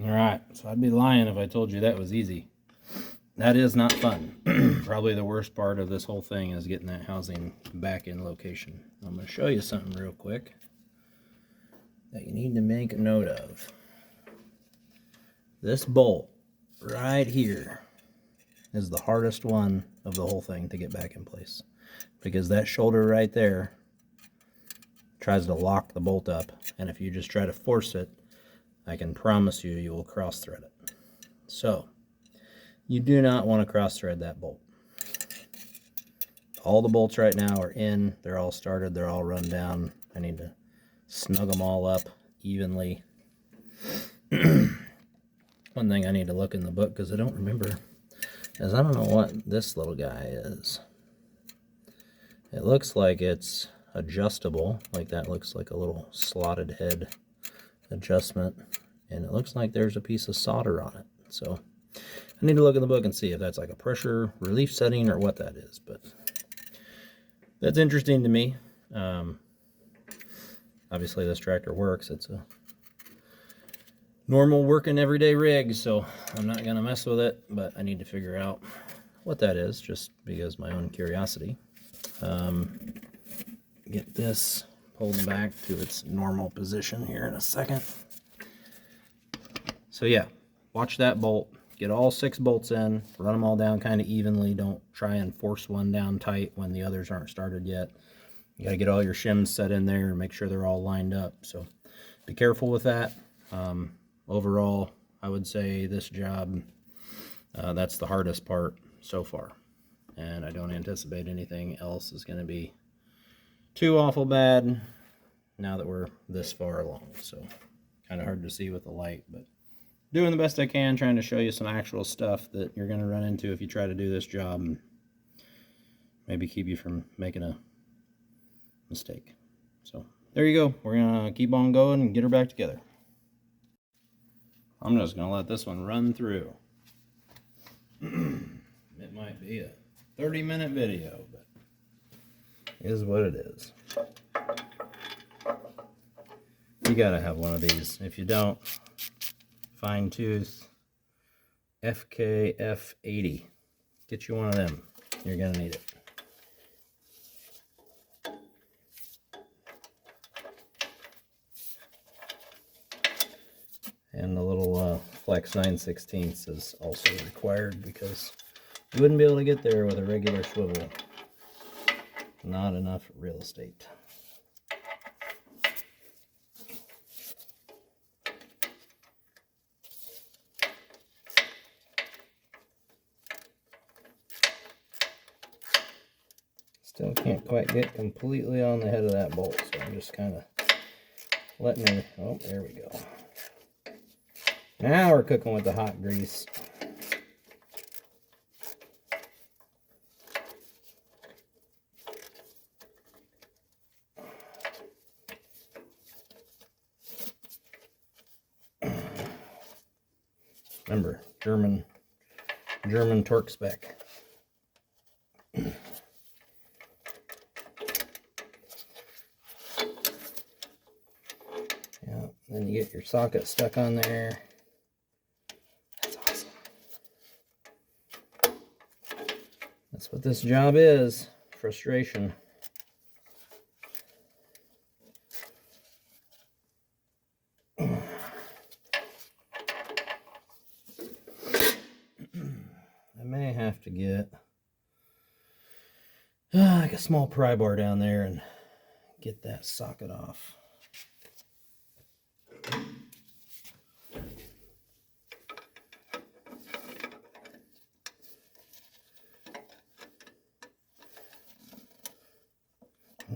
Alright, so I'd be lying if I told you that was easy. That is not fun. Probably the worst part of this whole thing is getting that housing back in location. I'm going to show you something real quick that you need to make a note of. This bolt right here is the hardest one of the whole thing to get back in place, because that shoulder right there tries to lock the bolt up, and if you just try to force it, I can promise you, you will cross thread it. So you do not want to cross thread that bolt. All the bolts right now are in, they're all started, they're all run down. I need to snug them all up evenly. One thing I need to look in the book, because I don't remember, is I don't know what this little guy is. It looks like it's adjustable, like that looks like a little slotted head adjustment, and it looks like there's a piece of solder on it. So I need to look in the book and see if that's like a pressure relief setting or what that is, but that's interesting to me. Obviously this tractor works. It's a normal working everyday rig, so I'm not gonna mess with it, but I need to figure out what that is, just because my own curiosity. Get this pulled back to its normal position here in a second. So yeah, watch that bolt. Get all 6 bolts in, run them all down kind of evenly. Don't try and force one down tight when the others aren't started yet. You got to get all your shims set in there and make sure they're all lined up. So be careful with that. Overall, I would say this job, that's the hardest part so far. And I don't anticipate anything else is going to be too awful bad now that we're this far along. So kind of hard to see with the light, but doing the best I can, trying to show you some actual stuff that you're going to run into if you try to do this job, and maybe keep you from making a mistake. So there you go. We're going to keep on going and get her back together. I'm just going to let this one run through. It might be a 30-minute video, but it is what it is. You got to have one of these. If you don't, fine tooth FKF80. Get you one of them. You're going to need it. And the little Flex 9/16 is also required, because you wouldn't be able to get there with a regular swivel. Not enough real estate. Still can't quite get completely on the head of that bolt, so I'm just kind of letting her, oh, there we go. Now we're cooking with the hot grease. Remember, German torque spec. Yeah, then you get your socket stuck on there. That's awesome. That's what this job is. Frustration. I may have to get like a small pry bar down there and get that socket off.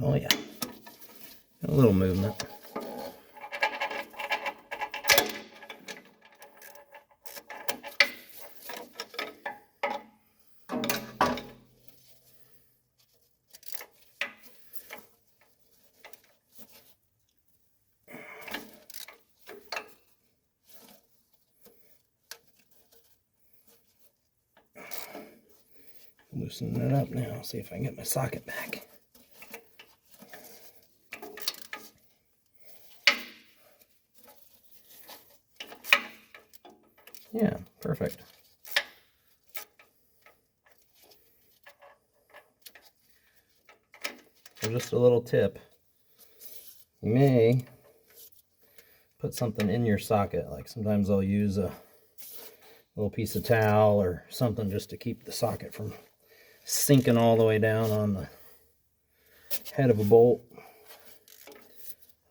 Oh yeah, a little movement. Loosening it up now, see if I can get my socket back. Yeah, perfect. So just a little tip. You may put something in your socket. Like sometimes I'll use a little piece of towel or something just to keep the socket from sinking all the way down on the head of a bolt.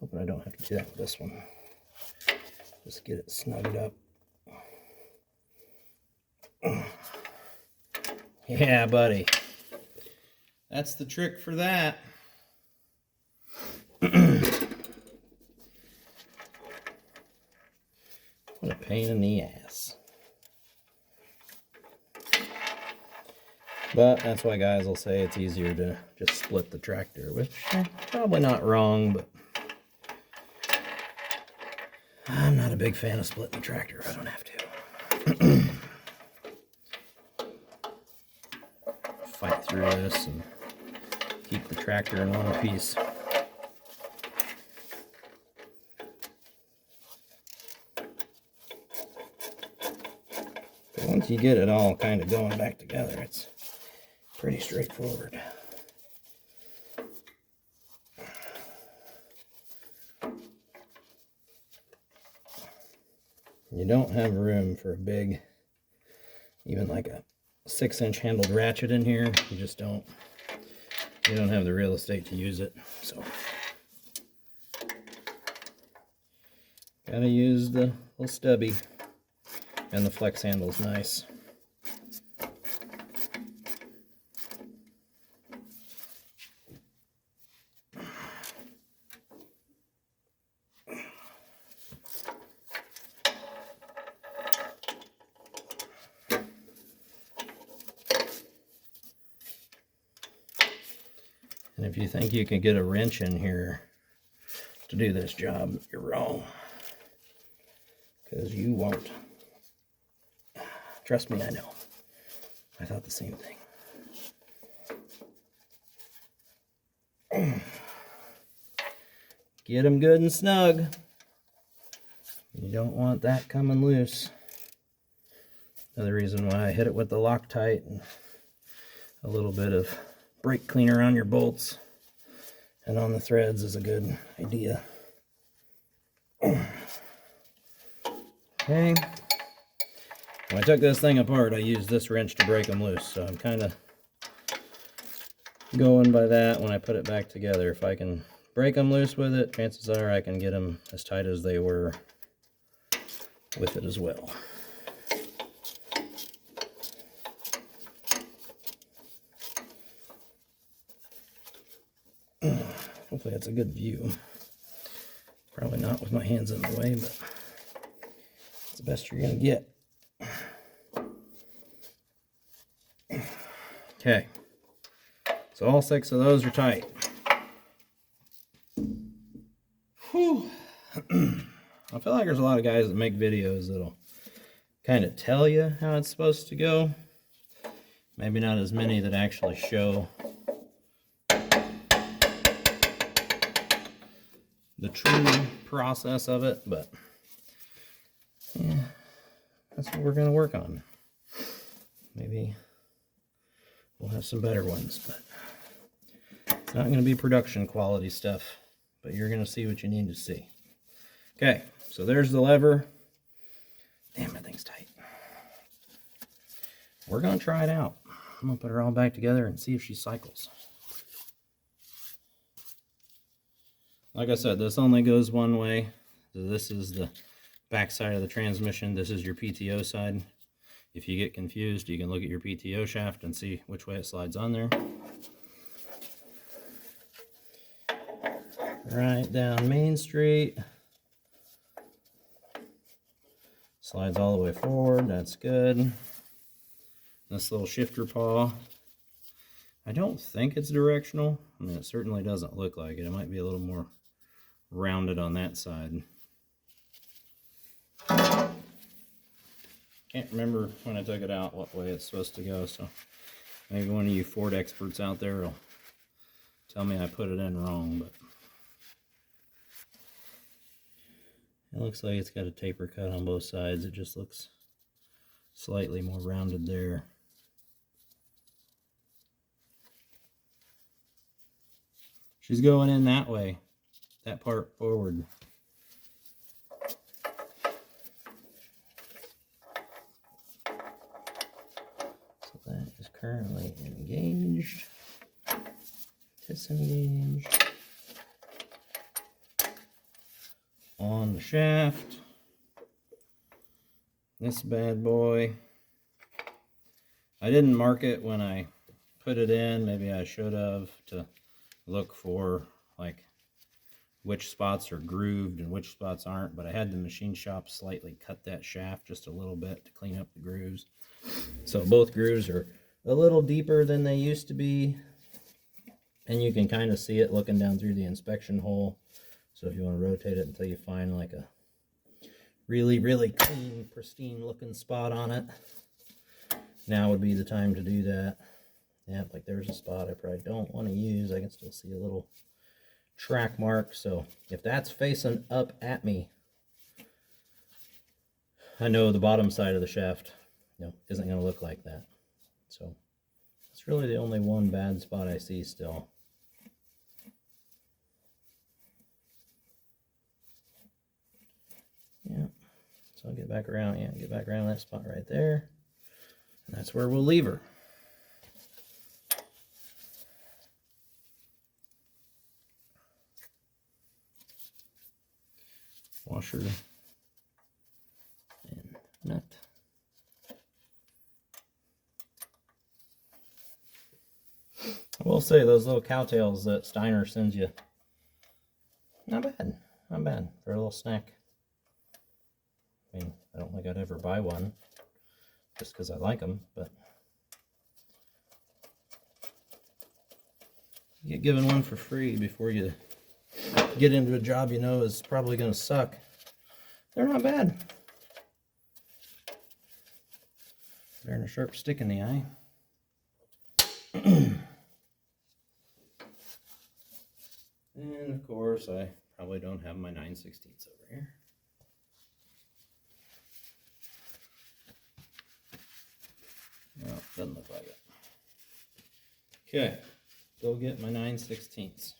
Hoping I don't have to do that with this one. Just get it snugged up. Yeah, buddy. That's the trick for that. What a pain in the ass. But that's why guys will say it's easier to just split the tractor, which probably not wrong, but I'm not a big fan of splitting the tractor if I don't have to. Fight through this and keep the tractor in one piece. But once you get it all kind of going back together, it's pretty straightforward. You don't have room for a big, even like a 6-inch handled ratchet in here. You just don't. You don't have the real estate to use it. So gotta use the little stubby, and the flex handle's nice. And if you think you can get a wrench in here to do this job, you're wrong. Because you won't. Trust me, I know. I thought the same thing. Get them good and snug. You don't want that coming loose. Another reason why I hit it with the Loctite and a little bit of brake cleaner on your bolts and on the threads is a good idea. Okay. When I took this thing apart, I used this wrench to break them loose, so I'm kind of going by that when I put it back together. If I can break them loose with it, chances are I can get them as tight as they were with it as well. Hopefully that's a good view. Probably not with my hands in the way, but it's the best you're going to get. Okay, so all 6 of those are tight. Whew. I feel like there's a lot of guys that make videos that'll kind of tell you how it's supposed to go. Maybe not as many that actually show the true process of it, but yeah, that's what we're going to work on. Maybe we'll have some better ones, but it's not going to be production quality stuff, but you're going to see what you need to see. Okay, so there's the lever. Damn, that thing's tight. We're going to try it out. I'm going to put her all back together and see if she cycles. Like I said, this only goes one way. So this is the back side of the transmission. This is your PTO side. If you get confused, you can look at your PTO shaft and see which way it slides on there. Right down Main Street. Slides all the way forward. That's good. This little shifter paw. I don't think it's directional. I mean, it certainly doesn't look like it. It might be a little more rounded on that side. Can't remember when I took it out what way it's supposed to go, so maybe one of you Ford experts out there will tell me I put it in wrong, but it looks like it's got a taper cut on both sides. It just looks slightly more rounded there. She's going in that way, that part forward. So that is currently engaged, disengaged. On the shaft, this bad boy, I didn't mark it when I put it in. Maybe I should have, to look for like which spots are grooved and which spots aren't, but I had the machine shop slightly cut that shaft just a little bit to clean up the grooves. So both grooves are a little deeper than they used to be, and you can kind of see it looking down through the inspection hole. So if you want to rotate it until you find like a really, really clean, pristine looking spot on it, now would be the time to do that. Yep, like there's a spot I probably don't want to use. I can still see a little track mark. So if that's facing up at me, I know the bottom side of the shaft, isn't going to look like that. So it's really the only one bad spot I see still. Yeah, so I'll get back around. Yeah, get back around that spot right there. And that's where we'll leave her. Washer and nut. I will say those little cowtails that Steiner sends you, not bad, not bad for a little snack. I mean, I don't think I'd ever buy one just because I like them, but you get given one for free before you get into a job you know is probably going to suck. They're not bad. Better than a sharp stick in the eye. And of course, I probably don't have my 9/16 over here. No, doesn't look like it. Okay, go get my 9/16.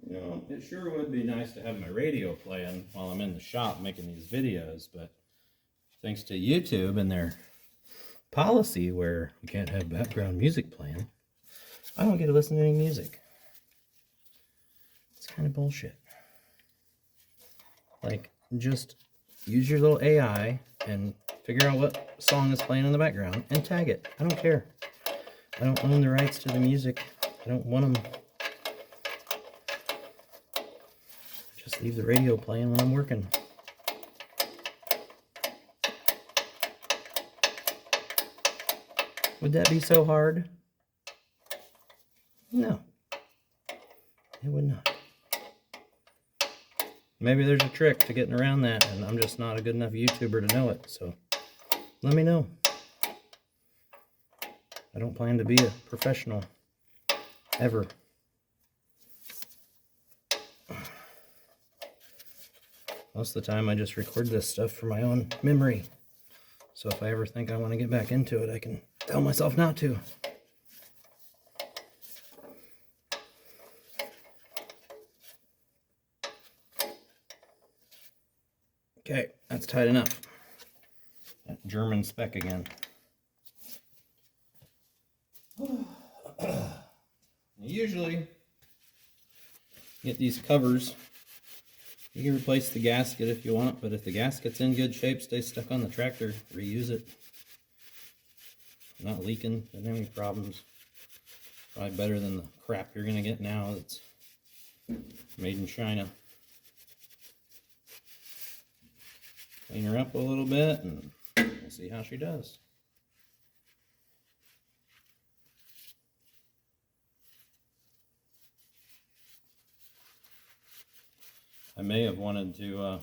You know, it sure would be nice to have my radio playing while I'm in the shop making these videos, but thanks to YouTube and their policy where you can't have background music playing, I don't get to listen to any music. It's kind of bullshit. Like, just use your little AI and figure out what song is playing in the background and tag it. I don't care. I don't own the rights to the music. I don't want them. Just leave the radio playing when I'm working. Would that be so hard? No. It would not. Maybe there's a trick to getting around that, and I'm just not a good enough YouTuber to know it, so let me know. I don't plan to be a professional, ever. Most of the time I just record this stuff for my own memory. So if I ever think I want to get back into it, I can tell myself not to. Okay, that's tight enough. That German spec again. Usually, get these covers. You can replace the gasket if you want, but if the gasket's in good shape, stays stuck on the tractor, reuse it. Not leaking, doesn't have any problems. Probably better than the crap you're gonna get now that's made in China. clean her up a little bit, and we'll see how she does. I may have wanted to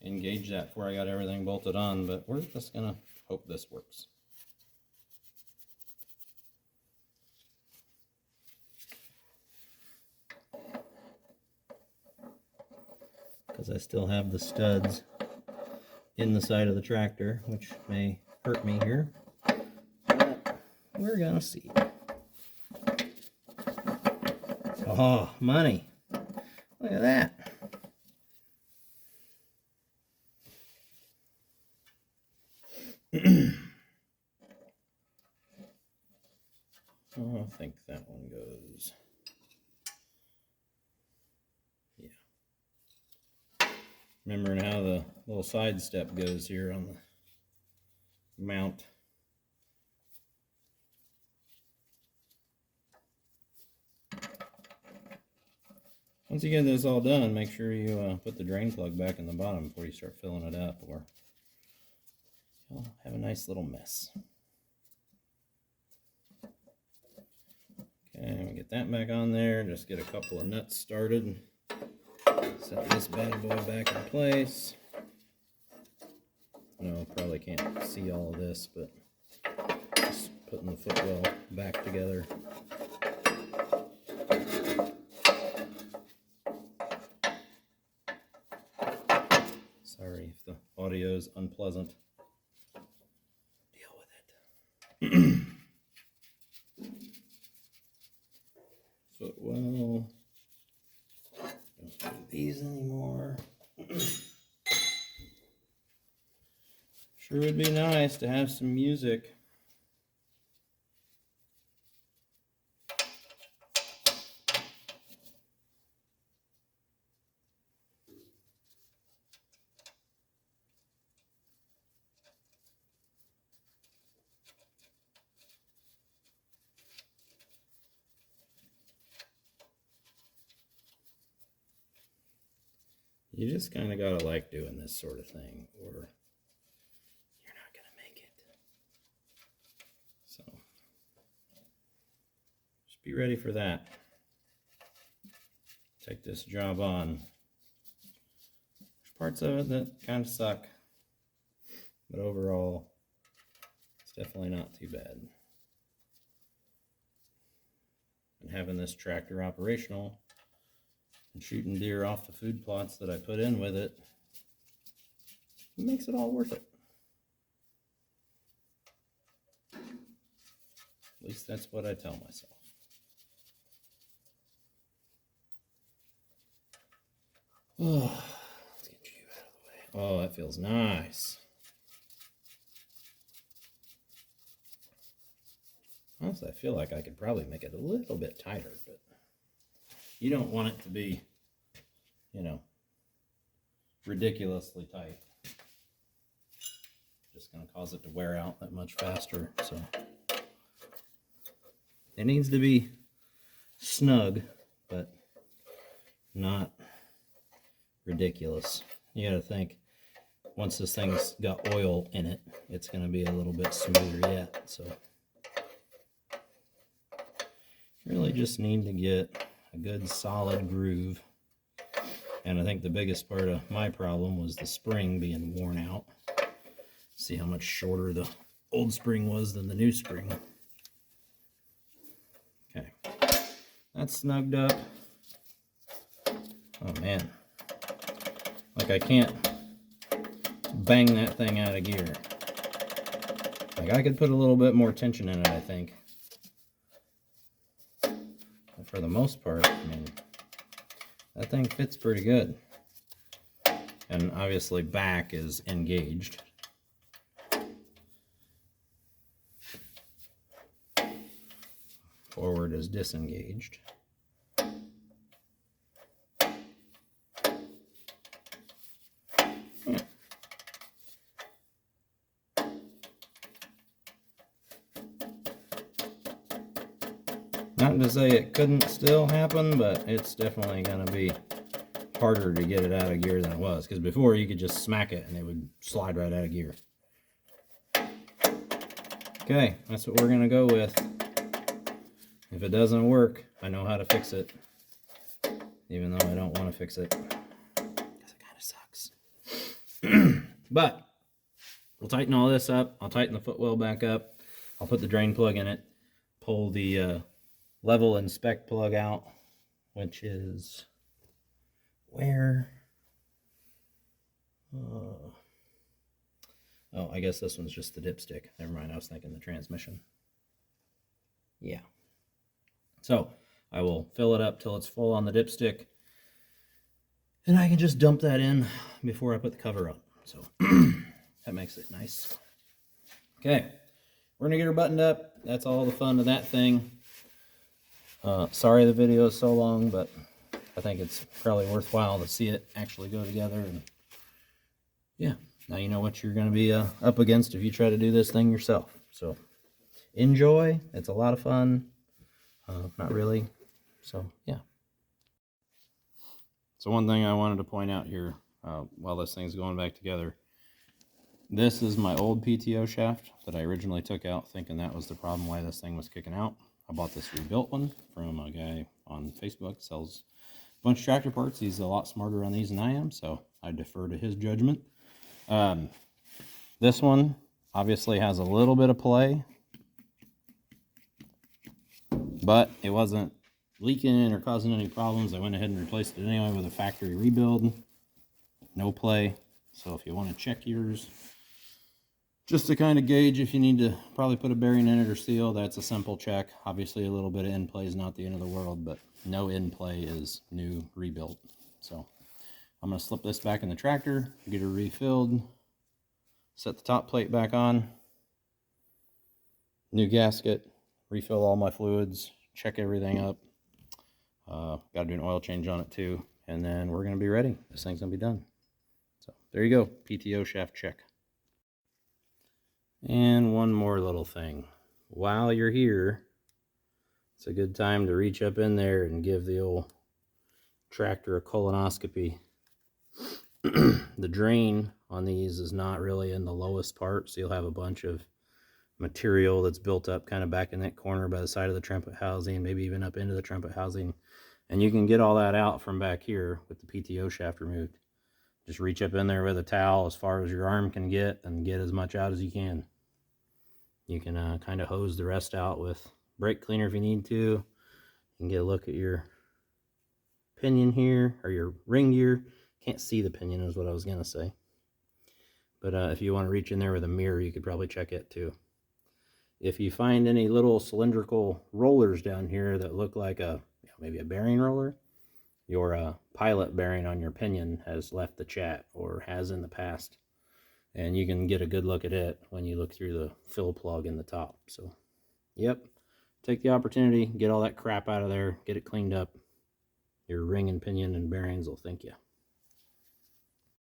engage that before I got everything bolted on, but we're just gonna hope this works. Because I still have the studs in the side of the tractor, which may hurt me here, but we're gonna see. Oh, money. Look at that. Oh, I think that one goes. Yeah. Remembering how the little side step goes here on the mount. Once you get this all done, make sure you put the drain plug back in the bottom before you start filling it up, or you'll have a nice little mess. Okay, we get that back on there. Just get a couple of nuts started. Set this bad boy back in place. No, probably can't see all of this, but just putting the footwell back together. Sorry if the audio is unpleasant. Deal with it. Footwell. Don't do these anymore. Sure would be nice to have some music. You just kind of gotta like doing this sort of thing, or you're not gonna make it. So, just be ready for that. Take this job on. There's parts of it that kind of suck, but overall, it's definitely not too bad. And having this tractor operational and shooting deer off the food plots that I put in with it, it makes it all worth it. At least that's what I tell myself. Oh, let's get you out of the way. Oh, that feels nice. Honestly, I feel like I could probably make it a little bit tighter, but you don't want it to be, you know, ridiculously tight. Just going to cause it to wear out that much faster. So it needs to be snug, but not ridiculous. You got to think, once this thing's got oil in it, it's going to be a little bit smoother yet. So really just need to get a good solid groove. And I think the biggest part of my problem was the spring being worn out. See how much shorter the old spring was than the new spring. Okay, that's snugged up. Oh man, like I can't bang that thing out of gear. Like I could put a little bit more tension in it, I think. For the most part, I mean, that thing fits pretty good. And obviously back is engaged. Forward is disengaged. Not to say it couldn't still happen, but it's definitely going to be harder to get it out of gear than it was, because before you could just smack it and it would slide right out of gear. Okay, that's what we're gonna go with. If it doesn't work, I know how to fix it, even though I don't want to fix it, because it kind of sucks. But we'll tighten all this up. I'll tighten the footwell back up. I'll put the drain plug in it, pull the level and spec plug out, which is where? Oh, I guess this one's just the dipstick. Never mind, I was thinking the transmission. Yeah. So I will fill it up till it's full on the dipstick, and I can just dump that in before I put the cover up. So that makes it nice. Okay, we're gonna get her buttoned up. That's all the fun of that thing. Sorry the video is so long, but I think it's probably worthwhile to see it actually go together. And yeah, now you know what you're going to be up against if you try to do this thing yourself. So enjoy. It's a lot of fun. Not really. So yeah. So one thing I wanted to point out here while this thing's going back together. This is my old PTO shaft that I originally took out thinking that was the problem why this thing was kicking out. I bought this rebuilt one from a guy on Facebook, sells a bunch of tractor parts. He's a lot smarter on these than I am, so I defer to his judgment. This one obviously has a little bit of play, but it wasn't leaking or causing any problems. I went ahead and replaced it anyway with a factory rebuild. No play. So if you want to check yours, just to kind of gauge if you need to probably put a bearing in it or seal, that's a simple check. Obviously a little bit of in play is not the end of the world, but no in play is new rebuilt. So I'm going to slip this back in the tractor, get her refilled, set the top plate back on, new gasket, refill all my fluids, check everything up. Got to do an oil change on it too, and then we're going to be ready. This thing's going to be done. So there you go, PTO shaft check. And one more little thing. While you're here, it's a good time to reach up in there and give the old tractor a colonoscopy. The drain on these is not really in the lowest part, so you'll have a bunch of material that's built up kind of back in that corner by the side of the trumpet housing, maybe even up into the trumpet housing. And you can get all that out from back here with the PTO shaft removed. Just reach up in there with a towel as far as your arm can get and get as much out as you can. You can kind of hose the rest out with brake cleaner if you need to. You can get a look at your pinion here, or your ring gear. Can't see the pinion is what I was going to say. But if you want to reach in there with a mirror, you could probably check it too. If you find any little cylindrical rollers down here that look like maybe a bearing roller, your pilot bearing on your pinion has left the chat, or has in the past. And you can get a good look at it when you look through the fill plug in the top. So, yep, take the opportunity, get all that crap out of there, get it cleaned up. Your ring and pinion and bearings will thank you.